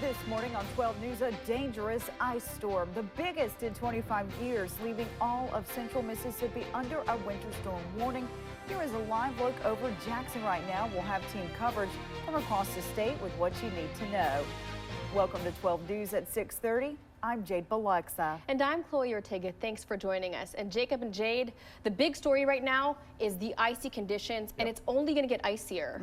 this morning on 12 News, a dangerous ice storm, the biggest in 25 years, leaving all of central Mississippi under a winter storm warning. Here is a live look over Jackson right now. We'll have team coverage from across the state with what you need to know. Welcome to 12 News at 6:30. I'm Jade Biloxa. And I'm Chloe Ortega. Thanks for joining us. And Jacob and Jade, the big story right now is the icy conditions, and it's only going to get icier.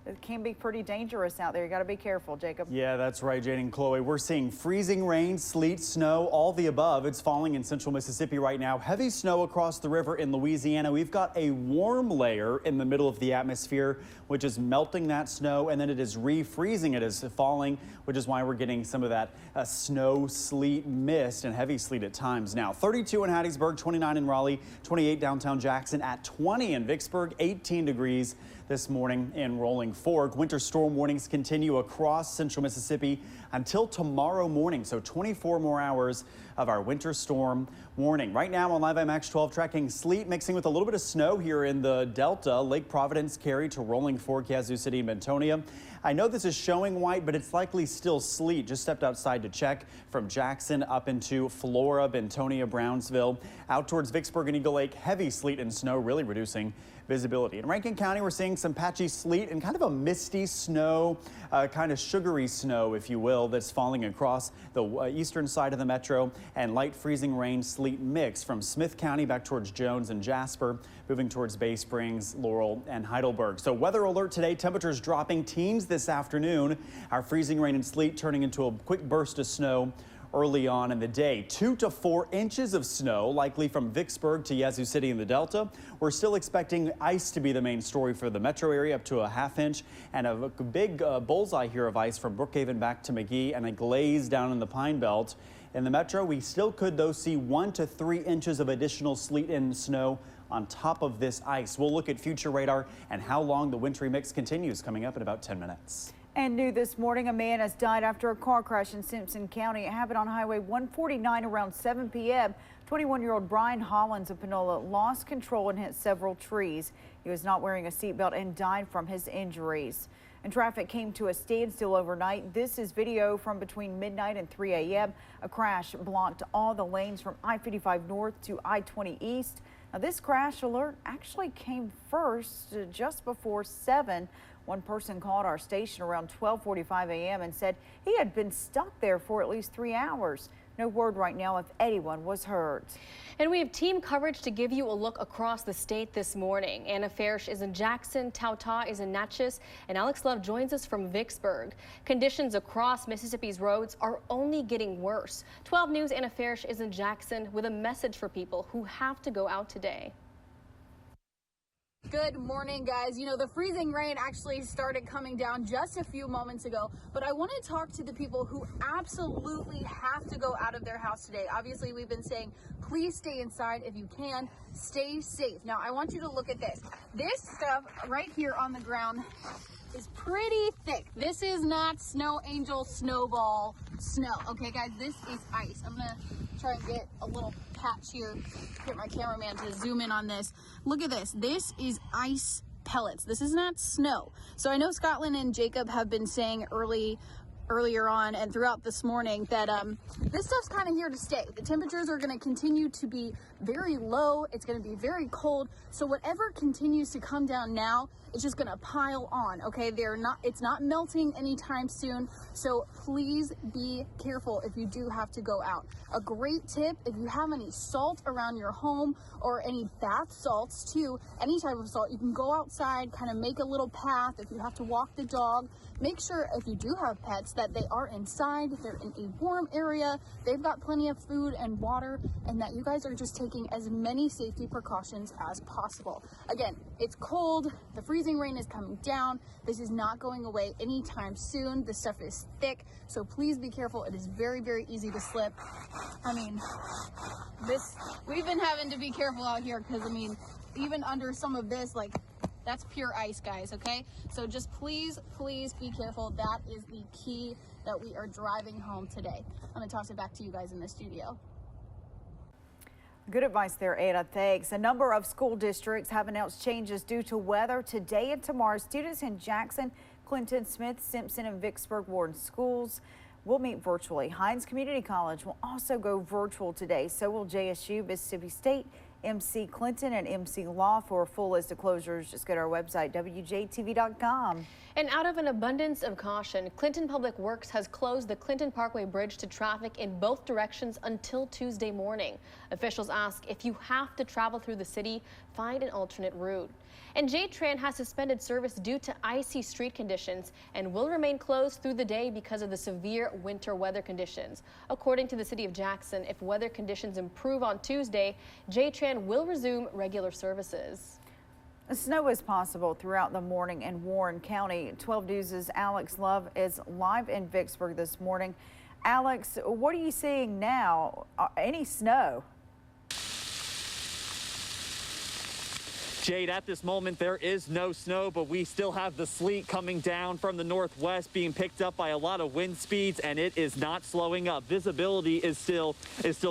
It can be pretty dangerous out there. You got to be careful, Jacob. Yeah, that's right, Jade and Chloe. We're seeing freezing rain, sleet, snow, all the above. It's falling in central Mississippi right now. Heavy snow across the river in Louisiana. We've got a warm layer in the middle of the atmosphere, which is melting that snow, and then it is refreezing it as falling, which is why we're getting some of that snow, sleet, mist, and heavy sleet at times now. 32 in Hattiesburg, 29 in Raleigh, 28 downtown Jackson, at 20 in Vicksburg, 18 degrees this morning in Rolling Fork. Winter storm warnings continue across central Mississippi until tomorrow morning, so 24 more hours of our winter storm warning. Right now on Live IMAX 12, tracking sleet mixing with a little bit of snow here in the Delta, Lake Providence, Cary to Rolling Fork, Yazoo City, and Bentonia. I know this is showing white, but it's likely still sleet. Just stepped outside to check from Jackson up into Flora, Bentonia, Brownsville, out towards Vicksburg and Eagle Lake. Heavy sleet and snow really reducing visibility. In Rankin County, we're seeing some patchy sleet and kind of a misty snow, kind of sugary snow, if you will, that's falling across the eastern side of the metro, and light freezing rain sleet mix from Smith County back towards Jones and Jasper, moving towards Bay Springs, Laurel, and Heidelberg. So weather alert today, temperatures dropping teens this afternoon. Our freezing rain and sleet turning into a quick burst of snow early on in the day. 2 to 4 inches of snow likely from Vicksburg to Yazoo City in the Delta. We're still expecting ice to be the main story for the metro area, up to a ½ inch, and a big bullseye here of ice from Brookhaven back to McGee, and a glaze down in the Pine Belt. In the metro, we still could, though, see 1 to 3 inches of additional sleet and snow on top of this ice. We'll look at future radar and how long the wintry mix continues coming up in about 10 minutes. And new this morning, a man has died after a car crash in Simpson County. It happened on Highway 149 around 7 p.m. 21-year-old Brian Hollins of Panola lost control and hit several trees. He was not wearing a seatbelt and died from his injuries. And traffic came to a standstill overnight. This is video from between midnight and 3 a.m. A crash blocked all the lanes from I-55 north to I-20 east. Now, this crash alert actually came first just before 7. One person called our station around 12:45 a.m. and said he had been stuck there for at least 3 hours. No word right now if anyone was hurt. And we have team coverage to give you a look across the state this morning. Anna Farish is in Jackson, Tauta is in Natchez, and Alex Love joins us from Vicksburg. Conditions across Mississippi's roads are only getting worse. 12 News' Anna Farish is in Jackson with a message for people who have to go out today. Good morning, guys. You know, the freezing rain actually started coming down just a few moments ago, but I want to talk to the people who absolutely have to go out of their house today. Obviously, we've been saying, please stay inside if you can, stay safe. Now, I want you to look at this. This stuff right here on the ground is pretty thick. This is not snow angel snowball snow. Okay, guys, this is ice. I'm gonna try and get a little patch here, get my cameraman to zoom in on this. Look at this. This is ice pellets. This is not snow. So I know Scotland and Jacob have been saying earlier on and throughout this morning that this stuff's kind of here to stay. The temperatures are going to continue to be very low. It's going to be very cold. So whatever continues to come down now, it's just going to pile on. Okay, it's not melting anytime soon. So please be careful if you do have to go out. A great tip, if you have any salt around your home or any bath salts too, any type of salt, you can go outside, kind of make a little path. If you have to walk the dog, make sure if you do have pets that they are inside, they're in a warm area, they've got plenty of food and water, and that you guys are just taking as many safety precautions as possible. Again, it's cold, the freezing rain is coming down. This is not going away anytime soon. This stuff is thick, so please be careful. It is very, very easy to slip. I mean, we've been having to be careful out here because, I mean, even under some of this, like, that's pure ice, guys, okay? So just please, please be careful. That is the key that we are driving home today. I'm gonna toss it back to you guys in the studio. Good advice there, Anna. Thanks. A number of school districts have announced changes due to weather. Today and tomorrow, students in Jackson Clinton, Smith, Simpson, and Vicksburg Warden schools will meet virtually. Hines Community College will also go virtual today. So will JSU, Mississippi State, MC Clinton, and MC Law. For a full list of closures, just go to our website, WJTV.com. And out of an abundance of caution, Clinton Public Works has closed the Clinton Parkway Bridge to traffic in both directions until Tuesday morning. Officials ask if you have to travel through the city, find an alternate route. And JTran has suspended service due to icy street conditions and will remain closed through the day because of the severe winter weather conditions. According to the city of Jackson, if weather conditions improve on Tuesday, JTran will resume regular services. Snow is possible throughout the morning in Warren County. 12 News' Alex Love is live in Vicksburg this morning. Alex, what are you seeing now? Any snow? Jade, at this moment, there is no snow, but we still have the sleet coming down from the northwest being picked up by a lot of wind speeds, and it is not slowing up. Visibility is still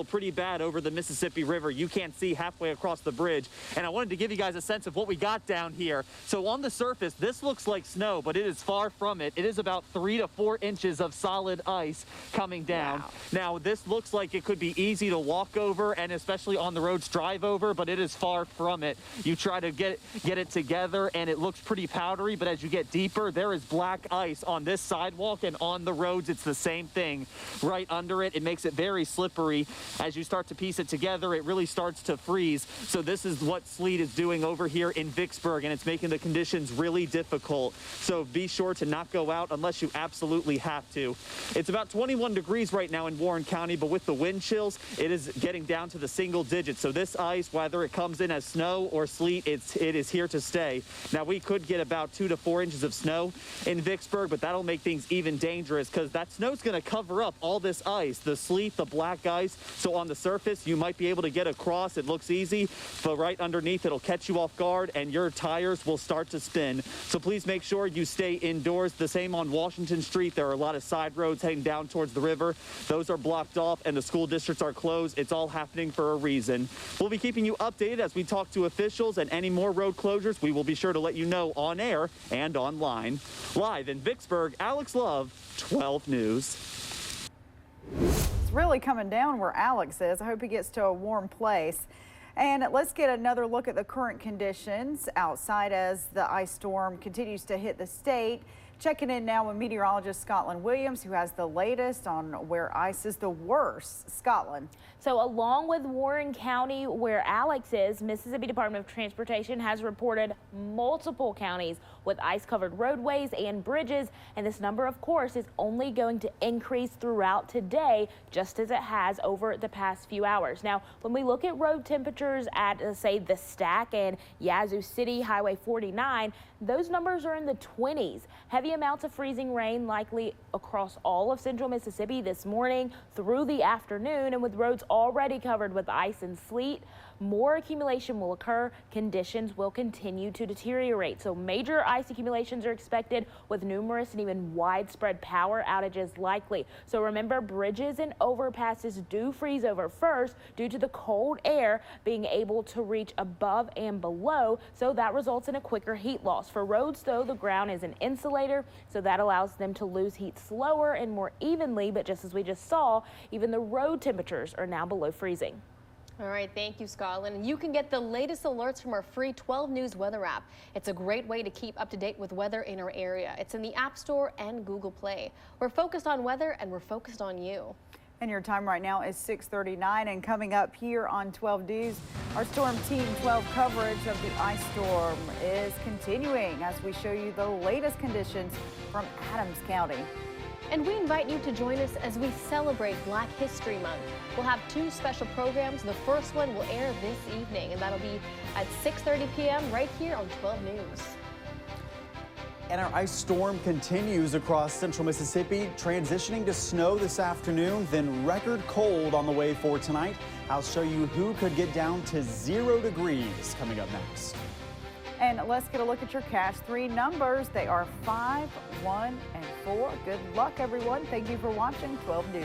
pretty bad over the Mississippi River. You can't see halfway across the bridge. And I wanted to give you guys a sense of what we got down here. So on the surface, this looks like snow, but it is far from it. It is about 3 to 4 inches of solid ice coming down. Wow. Now, this looks like it could be easy to walk over and especially on the roads drive over, but it is far from it. You try to get it together and it looks pretty powdery, but as you get deeper, there is black ice on this sidewalk, and on the roads it's the same thing. Right under it, it makes it very slippery. As you start to piece it together, it really starts to freeze. So this is what sleet is doing over here in Vicksburg, and it's making the conditions really difficult. So be sure to not go out unless you absolutely have to. It's about 21 degrees right now in Warren County, but with the wind chills, it is getting down to the single digits. So this ice, whether it comes in as snow or sleet, it is here to stay. Now, we could get about 2 to 4 inches of snow in Vicksburg, but that'll make things even dangerous because that snow's going to cover up all this ice, the sleet, the black ice. So on the surface, you might be able to get across. It looks easy, but right underneath, it'll catch you off guard and your tires will start to spin. So please make sure you stay indoors. The same on Washington Street. There are a lot of side roads heading down towards the river. Those are blocked off and the school districts are closed. It's all happening for a reason. We'll be keeping you updated as we talk to officials, and any more road closures, we will be sure to let you know on air and online. Live in Vicksburg, Alex Love, 12 News. It's really coming down where Alex is. I hope he gets to a warm place. And let's get another look at the current conditions outside as the ice storm continues to hit the state. Checking in now with meteorologist Scotland Williams, who has the latest on where ice is the worst. Scotland. So along with Warren County, where Alex is, Mississippi Department of Transportation has reported multiple counties with ice-covered roadways and bridges. And this number, of course, is only going to increase throughout today, just as it has over the past few hours. Now, when we look at road temperatures at, say, the Stack and Yazoo City, Highway 49, those numbers are in the 20s. Heavy amounts of freezing rain likely across all of central Mississippi this morning through the afternoon, and with roads already covered with ice and sleet, more accumulation will occur. Conditions will continue to deteriorate. So major ice accumulations are expected with numerous and even widespread power outages likely. So remember, bridges and overpasses do freeze over first due to the cold air being able to reach above and below. So that results in a quicker heat loss. For roads, though, the ground is an insulator, so that allows them to lose heat slower and more evenly. But just as we just saw, even the road temperatures are now below freezing. All right, thank you, Scotland. You can get the latest alerts from our free 12 News weather app. It's a great way to keep up to date with weather in our area. It's in the App Store and Google Play. We're focused on weather and we're focused on you. And your time right now is 6:39, and coming up here on 12 News, our Storm Team 12 coverage of the ice storm is continuing as we show you the latest conditions from Adams County. And we invite you to join us as we celebrate Black History Month. We'll have 2 special programs. The first one will air this evening, and that'll be at 6:30 p.m. right here on 12 News. And our ice storm continues across central Mississippi, transitioning to snow this afternoon, then record cold on the way for tonight. I'll show you who could get down to 0 degrees coming up next. And let's get a look at your Cash 3 numbers. They are 5, 1, and 4. Good luck, everyone. Thank you for watching 12 News.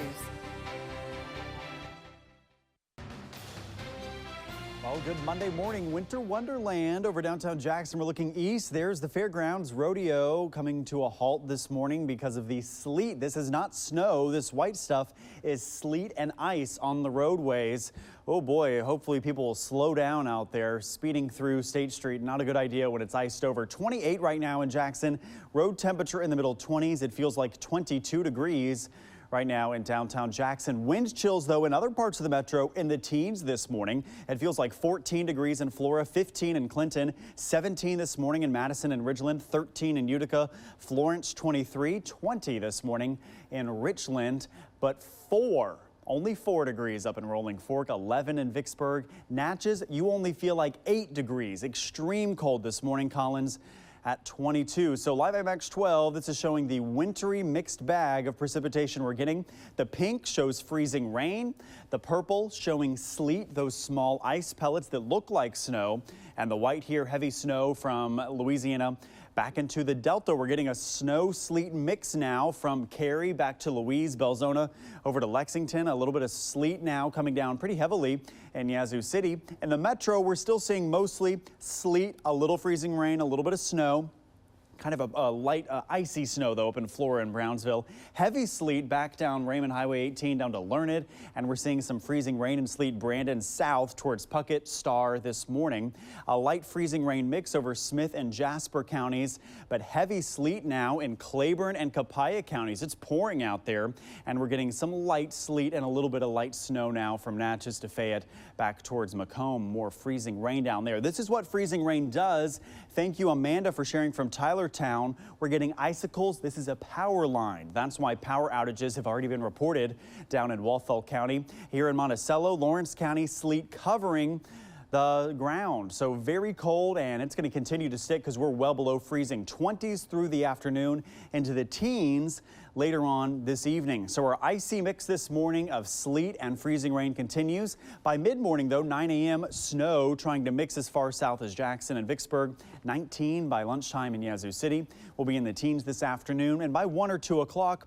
Oh, good Monday morning, winter wonderland over downtown Jackson. We're looking east. There's the Fairgrounds Rodeo coming to a halt this morning because of the sleet. This is not snow. This white stuff is sleet and ice on the roadways. Oh boy, hopefully people will slow down out there. Speeding through State Street, not a good idea when it's iced over. 28 right now in Jackson. Road temperature in the middle 20s. It feels like 22 degrees. Right now in downtown Jackson. Wind chills, though, in other parts of the metro in the teens this morning. It feels like 14 degrees in Flora, 15 in Clinton, 17 this morning in Madison and Ridgeland, 13 in Utica, Florence 23, 20 this morning in Richland, but only 4 degrees up in Rolling Fork, 11 in Vicksburg. Natchez, you only feel like 8 degrees. Extreme cold this morning, Collins, at 22. So live IMAX 12, this is showing the wintry mixed bag of precipitation we're getting. The pink shows freezing rain. The purple showing sleet, those small ice pellets that look like snow. And the white here, heavy snow from Louisiana back into the Delta. We're getting a snow sleet mix now from Cary back to Louise, Belzona over to Lexington. A little bit of sleet now coming down pretty heavily in Yazoo City. In the metro, we're still seeing mostly sleet, a little freezing rain, a little bit of snow. Kind of a light icy snow, though, up in Flora and Brownsville. Heavy sleet back down Raymond Highway 18 down to Learned. And we're seeing some freezing rain and sleet Brandon south towards Puckett, Star this morning. A light freezing rain mix over Smith and Jasper counties, but heavy sleet now in Claiborne and Copiah counties. It's pouring out there, and we're getting some light sleet and a little bit of light snow now from Natchez to Fayette back towards Macomb. More freezing rain down there. This is what freezing rain does. Thank you, Amanda, for sharing from Tylertown. We're getting icicles. This is a power line. That's why power outages have already been reported down in Walthall County. Here in Monticello, Lawrence County, sleet covering the ground. So very cold, and it's going to continue to stick because we're well below freezing. 20s through the afternoon into the teens later on this evening. So our icy mix this morning of sleet and freezing rain continues. By mid-morning, though, 9 a.m. snow trying to mix as far south as Jackson and Vicksburg. 19 by lunchtime in Yazoo City. We'll be in the teens this afternoon, and by 1 or 2 o'clock,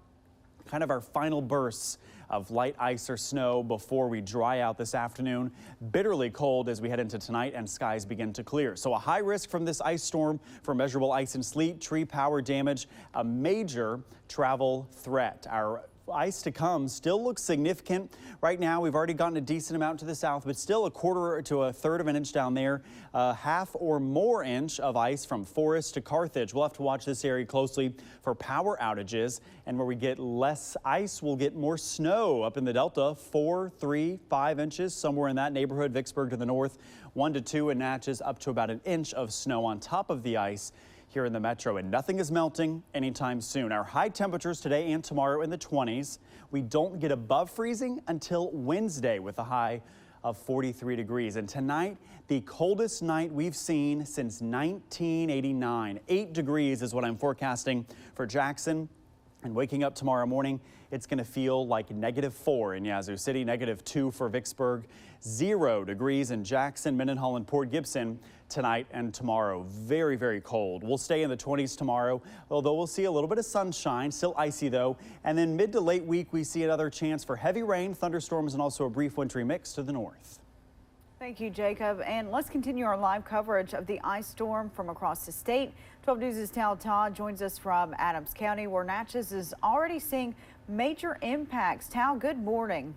kind of our final bursts of light ice or snow before we dry out this afternoon. Bitterly cold as we head into tonight and skies begin to clear. So a high risk from this ice storm for measurable ice and sleet, tree power damage, a major travel threat. Our ice to come still looks significant. Right now, we've already gotten a decent amount to the south, but still a quarter to a third of an inch down there. A half or more inch of ice from Forest to Carthage. We'll have to watch this area closely for power outages. And where we get less ice, we'll get more snow up in the Delta. 4, 3, 5 inches, somewhere in that neighborhood. Vicksburg to the north, 1 to 2 in Natchez, up to about an inch of snow on top of the ice here in the metro, and nothing is melting anytime soon. Our high temperatures today and tomorrow in the 20s. We don't get above freezing until Wednesday with a high of 43 degrees. And tonight, the coldest night we've seen since 1989. 8 degrees is what I'm forecasting for Jackson. And waking up tomorrow morning, it's going to feel like -4 in Yazoo City, -2 for Vicksburg, 0 degrees in Jackson, Mendenhall, and Port Gibson tonight and tomorrow. Very, very cold. We'll stay in the 20s tomorrow, although we'll see a little bit of sunshine, still icy though. And then mid to late week, we see another chance for heavy rain, thunderstorms, and also a brief wintry mix to the north. Thank you, Jacob. And let's continue our live coverage of the ice storm from across the state. 12 News' Tal Todd joins us from Adams County, where Natchez is already seeing major impacts. Tal, good morning.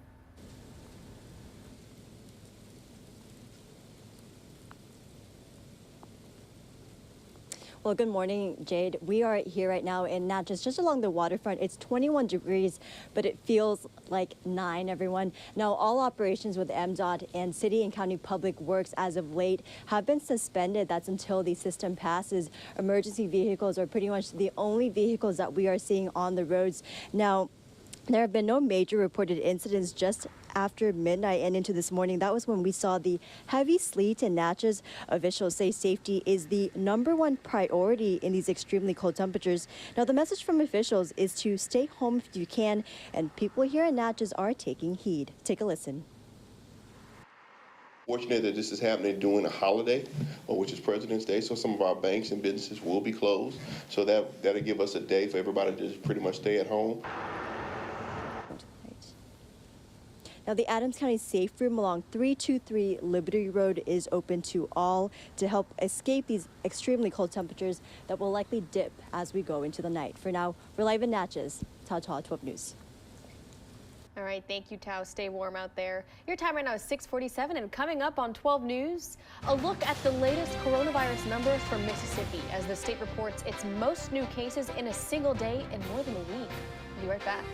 Well, good morning, Jade. We are here right now in Natchez, just along the waterfront. It's 21 degrees, but it feels like 9, everyone. Now, all operations with MDOT and City and County Public Works as of late have been suspended. That's until the system passes. Emergency vehicles are pretty much the only vehicles that we are seeing on the roads. Now, there have been no major reported incidents just after midnight and into this morning. That was when we saw the heavy sleet in Natchez. Officials say safety is the #1 priority in these extremely cold temperatures. Now, the message from officials is to stay home if you can, and people here in Natchez are taking heed. Take a listen. Fortunate that this is happening during a holiday, which is President's Day, so some of our banks and businesses will be closed. So that'll give us a day for everybody to just pretty much stay at home. Now, the Adams County Safe Room along 323 Liberty Road is open to all to help escape these extremely cold temperatures that will likely dip as we go into the night. For now, we're live in Natchez. Tao 12 News. All right, thank you, Tao. Stay warm out there. Your time right now is 6:47, and coming up on 12 News, a look at the latest coronavirus numbers from Mississippi as the state reports its most new cases in a single day in more than a week. We'll be right back.